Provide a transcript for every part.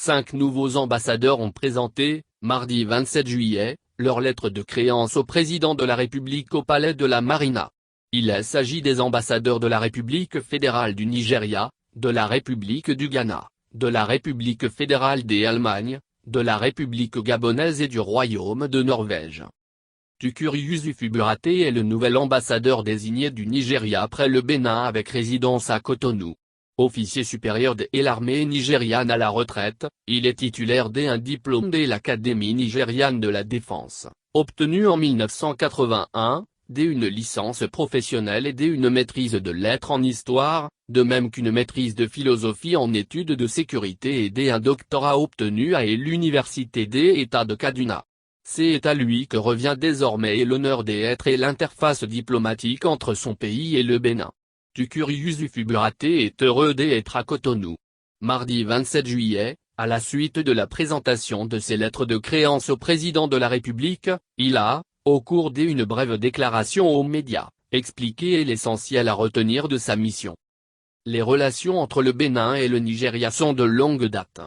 5 nouveaux ambassadeurs ont présenté, mardi 27 juillet, leur lettre de créance au président de la République au palais de la Marina. Il s'agit des ambassadeurs de la République fédérale du Nigeria, de la République du Ghana, de la République fédérale d'Allemagne, de la République gabonaise et du Royaume de Norvège. Tukur Yusufu Buratai est le nouvel ambassadeur désigné du Nigeria après le Bénin avec résidence à Cotonou. Officier supérieur de l'armée nigériane à la retraite, il est titulaire d'un diplôme de l'Académie nigériane de la défense, obtenu en 1981, d'une licence professionnelle et d'une maîtrise de lettres en histoire, de même qu'une maîtrise de philosophie en études de sécurité et d'un doctorat obtenu à l'Université d'État de Kaduna. C'est à lui que revient désormais l'honneur d'être l'interface diplomatique entre son pays et le Bénin. Tukur Yusufu Buratai est heureux d'être à Cotonou. Mardi 27 juillet, à la suite de la présentation de ses lettres de créance au président de la République, il a, au cours d'une brève déclaration aux médias, expliqué l'essentiel à retenir de sa mission. Les relations entre le Bénin et le Nigeria sont de longue date.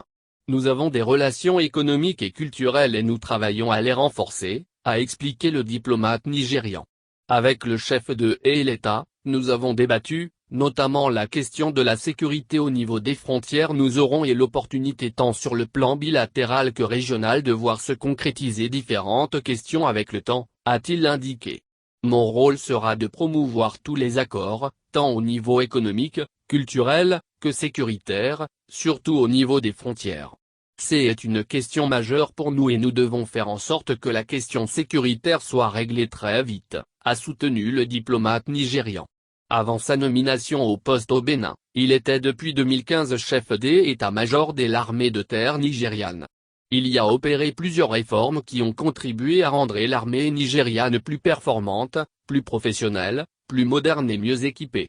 Nous avons des relations économiques et culturelles et nous travaillons à les renforcer, a expliqué le diplomate nigérian. Avec le chef de l'État, nous avons débattu, notamment la question de la sécurité au niveau des frontières. Nous aurons l'opportunité tant sur le plan bilatéral que régional de voir se concrétiser différentes questions avec le temps, a-t-il indiqué. Mon rôle sera de promouvoir tous les accords, tant au niveau économique, culturel, que sécuritaire, surtout au niveau des frontières. C'est une question majeure pour nous et nous devons faire en sorte que la question sécuritaire soit réglée très vite, a soutenu le diplomate nigérian. Avant sa nomination au poste au Bénin, il était depuis 2015 chef d'état-major de l'armée de terre nigériane. Il y a opéré plusieurs réformes qui ont contribué à rendre l'armée nigériane plus performante, plus professionnelle, plus moderne et mieux équipée.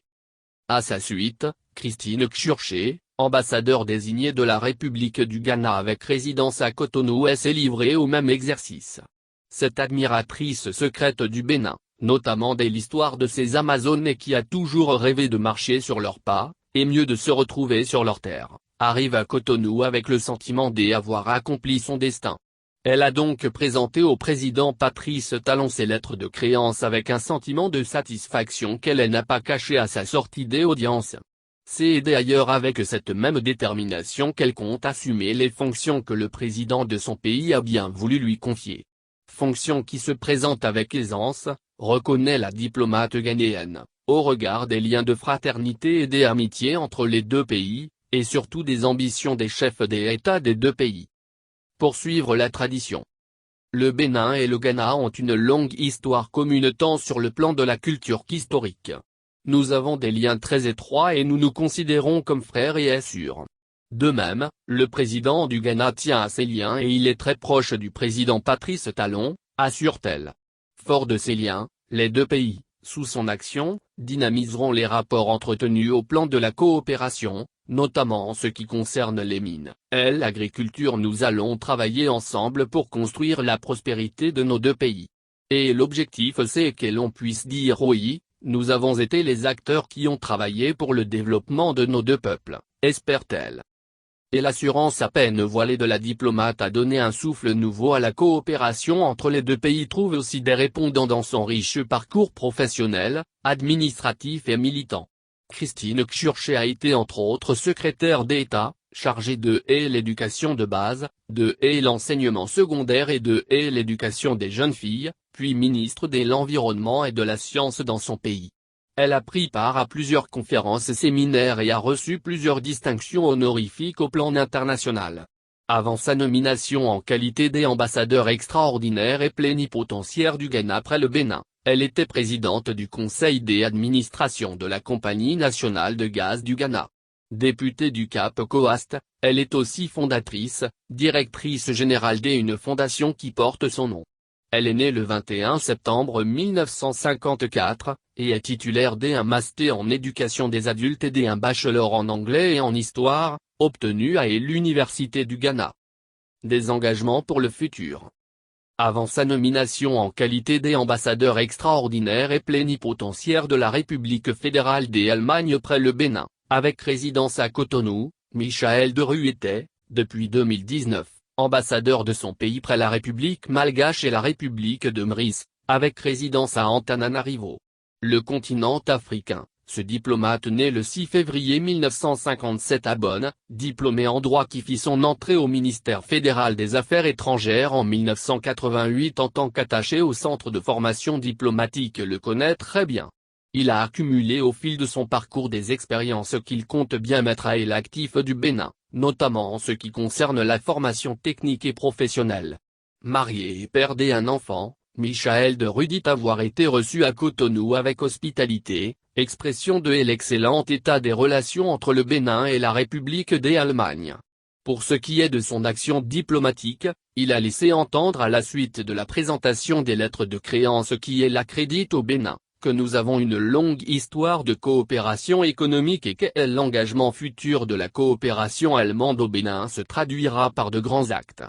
À sa suite, Christine Tchurché, ambassadeur désigné de la République du Ghana avec résidence à Cotonou, s'est livrée au même exercice. Cette admiratrice secrète du Bénin, notamment dès l'histoire de ces Amazones et qui a toujours rêvé de marcher sur leurs pas, et mieux de se retrouver sur leur terre, arrive à Cotonou avec le sentiment d'avoir accompli son destin. Elle a donc présenté au président Patrice Talon ses lettres de créance avec un sentiment de satisfaction qu'elle n'a pas caché à sa sortie des audiences. C'est d'ailleurs avec cette même détermination qu'elle compte assumer les fonctions que le président de son pays a bien voulu lui confier. Fonctions qui se présentent avec aisance, reconnaît la diplomate ghanéenne, au regard des liens de fraternité et d'amitié entre les deux pays, et surtout des ambitions des chefs d'État des deux pays. Poursuivre la tradition. Le Bénin et le Ghana ont une longue histoire commune tant sur le plan de la culture qu'historique. Nous avons des liens très étroits et nous nous considérons comme frères et sœurs. De même, le président du Ghana tient à ces liens et il est très proche du président Patrice Talon, assure-t-elle. Fort de ces liens, les deux pays, sous son action, dynamiseront les rapports entretenus au plan de la coopération, notamment en ce qui concerne les mines et l'agriculture. Nous allons travailler ensemble pour construire la prospérité de nos deux pays. Et l'objectif c'est que l'on puisse dire oui, nous avons été les acteurs qui ont travaillé pour le développement de nos deux peuples, espère-t-elle. Et l'assurance à peine voilée de la diplomate a donné un souffle nouveau à la coopération entre les deux pays trouve aussi des répondants dans son riche parcours professionnel, administratif et militant. Christine Tchurché a été entre autres secrétaire d'État, chargée de l'éducation de base, de l'enseignement secondaire et de l'éducation des jeunes filles, puis ministre de l'Environnement et de la Science dans son pays. Elle a pris part à plusieurs conférences et séminaires et a reçu plusieurs distinctions honorifiques au plan international. Avant sa nomination en qualité d'ambassadeur extraordinaire et plénipotentiaire du Ghana après le Bénin, elle était présidente du conseil d'administration de la Compagnie nationale de gaz du Ghana. Députée du Cap Coast, elle est aussi fondatrice, directrice générale d'une fondation qui porte son nom. Elle est née le 21 septembre 1954, et est titulaire d'un master en éducation des adultes et d'un bachelor en anglais et en histoire, obtenu à l'Université du Ghana. Des engagements pour le futur. Avant sa nomination en qualité d'ambassadeur extraordinaire et plénipotentiaire de la République fédérale d'Allemagne près le Bénin, avec résidence à Cotonou, Michael Derues était, depuis 2019, ambassadeur de son pays près la République malgache et la République de Maurice, avec résidence à Antananarivo. Le continent africain, ce diplomate né le 6 février 1957 à Bonn, diplômé en droit qui fit son entrée au ministère fédéral des Affaires étrangères en 1988 en tant qu'attaché au centre de formation diplomatique, le connaît très bien. Il a accumulé au fil de son parcours des expériences qu'il compte bien mettre à l'actif du Bénin, notamment en ce qui concerne la formation technique et professionnelle. Marié et père d'un enfant, Michael Deru dit avoir été reçu à Cotonou avec hospitalité, expression de l'excellent état des relations entre le Bénin et la République d'Allemagne. Pour ce qui est de son action diplomatique, il a laissé entendre à la suite de la présentation des lettres de créance qui l'accréditent au Bénin, que nous avons une longue histoire de coopération économique et que l'engagement futur de la coopération allemande au Bénin se traduira par de grands actes.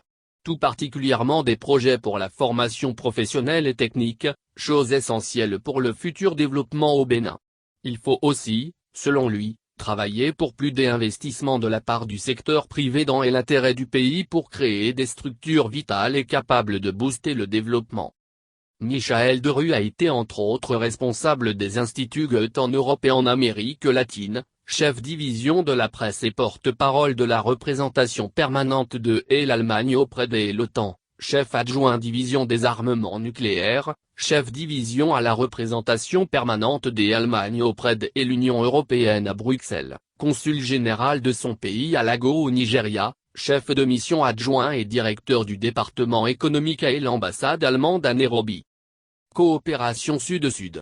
Tout particulièrement des projets pour la formation professionnelle et technique, chose essentielle pour le futur développement au Bénin. Il faut aussi, selon lui, travailler pour plus d'investissements de la part du secteur privé dans l'intérêt du pays pour créer des structures vitales et capables de booster le développement. Michael Deru a été entre autres responsable des instituts Goethe en Europe et en Amérique latine, chef division de la presse et porte-parole de la représentation permanente de l'Allemagne auprès de l'OTAN, chef adjoint division des armements nucléaires, chef division à la représentation permanente de l'Allemagne auprès de l'Union européenne à Bruxelles, consul général de son pays à Lagos au Nigeria, chef de mission adjoint et directeur du département économique à l'ambassade allemande à Nairobi. Coopération Sud-Sud.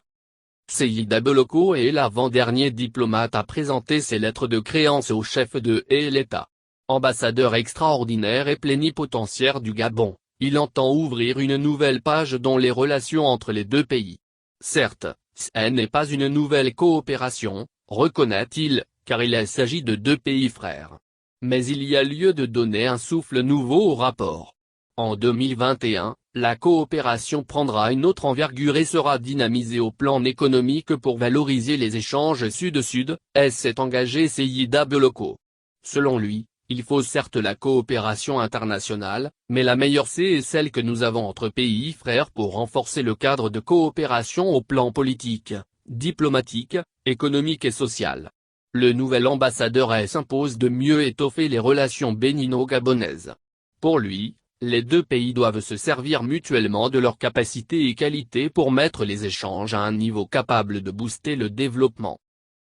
Seyid Aboloko est l'avant-dernier diplomate à présenter ses lettres de créance au chef de l'État. Ambassadeur extraordinaire et plénipotentiaire du Gabon, il entend ouvrir une nouvelle page dans les relations entre les deux pays. Certes, ce n'est pas une nouvelle coopération, reconnaît-il, car il s'agit de deux pays frères. Mais il y a lieu de donner un souffle nouveau au rapport. En 2021, la coopération prendra une autre envergure et sera dynamisée au plan économique pour valoriser les échanges sud-sud, s'est engagé Seyid Aboloko. Selon lui, il faut certes la coopération internationale, mais la meilleure est celle que nous avons entre pays frères pour renforcer le cadre de coopération au plan politique, diplomatique, économique et social. Le nouvel ambassadeur s'impose de mieux étoffer les relations bénino-gabonaises. Pour lui, les deux pays doivent se servir mutuellement de leurs capacités et qualités pour mettre les échanges à un niveau capable de booster le développement.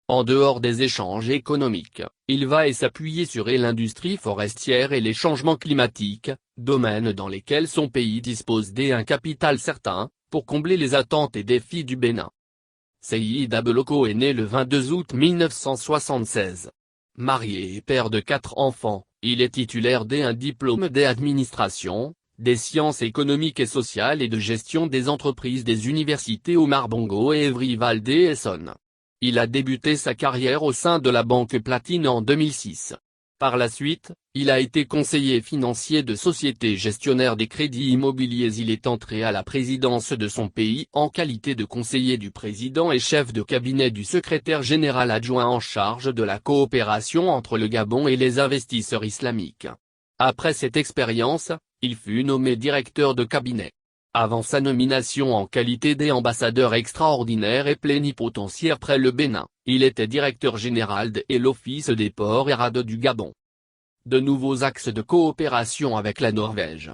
En dehors des échanges économiques, il va s'appuyer sur l'industrie forestière et les changements climatiques, domaines dans lesquels son pays dispose d'un capital certain, pour combler les attentes et défis du Bénin. Seyid Aboloko est né le 22 août 1976. Marié et père de 4 enfants, il est titulaire d'un diplôme d'administration, des sciences économiques et sociales et de gestion des entreprises des universités Omar Bongo et Evry Valde-Essonne. Il a débuté sa carrière au sein de la Banque Platine en 2006. Par la suite, il a été conseiller financier de société gestionnaire des crédits immobiliers. Il est entré à la présidence de son pays en qualité de conseiller du président et chef de cabinet du secrétaire général adjoint en charge de la coopération entre le Gabon et les investisseurs islamiques. Après cette expérience, il fut nommé directeur de cabinet. Avant sa nomination en qualité d'ambassadeur extraordinaire et plénipotentiaire près le Bénin, il était directeur général de l'Office des ports et rades du Gabon. De nouveaux axes de coopération avec la Norvège.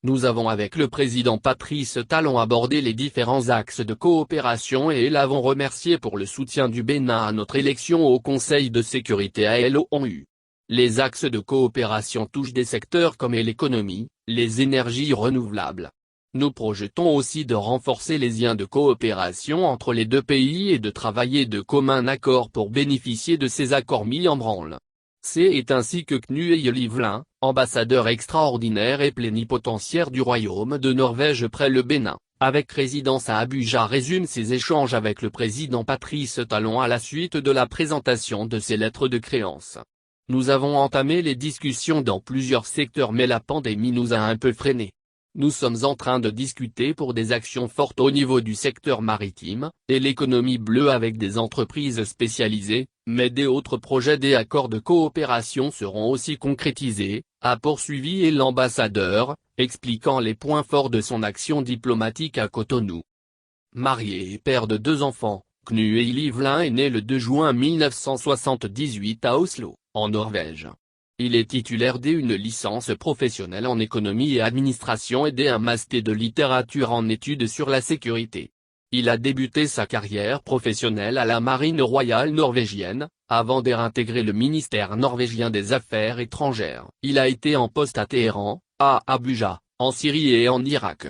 Nous avons avec le président Patrice Talon abordé les différents axes de coopération et l'avons remercié pour le soutien du Bénin à notre élection au Conseil de sécurité à l'ONU. Les axes de coopération touchent des secteurs comme l'économie, les énergies renouvelables. Nous projetons aussi de renforcer les liens de coopération entre les deux pays et de travailler de commun accord pour bénéficier de ces accords mis en branle. C'est ainsi que Knut Livlin, ambassadeur extraordinaire et plénipotentiaire du Royaume de Norvège près le Bénin, avec résidence à Abuja, résume ses échanges avec le président Patrice Talon à la suite de la présentation de ses lettres de créance. Nous avons entamé les discussions dans plusieurs secteurs mais la pandémie nous a un peu freinés. Nous sommes en train de discuter pour des actions fortes au niveau du secteur maritime, et l'économie bleue avec des entreprises spécialisées, mais des autres projets des accords de coopération seront aussi concrétisés, a poursuivi l'ambassadeur, expliquant les points forts de son action diplomatique à Cotonou. Marié et père de 2 enfants, Knut Livlin est né le 2 juin 1978 à Oslo, en Norvège. Il est titulaire d'une licence professionnelle en économie et administration et d'un master de littérature en études sur la sécurité. Il a débuté sa carrière professionnelle à la Marine royale norvégienne, avant de réintégrer le ministère norvégien des Affaires étrangères. Il a été en poste à Téhéran, à Abuja, en Syrie et en Irak.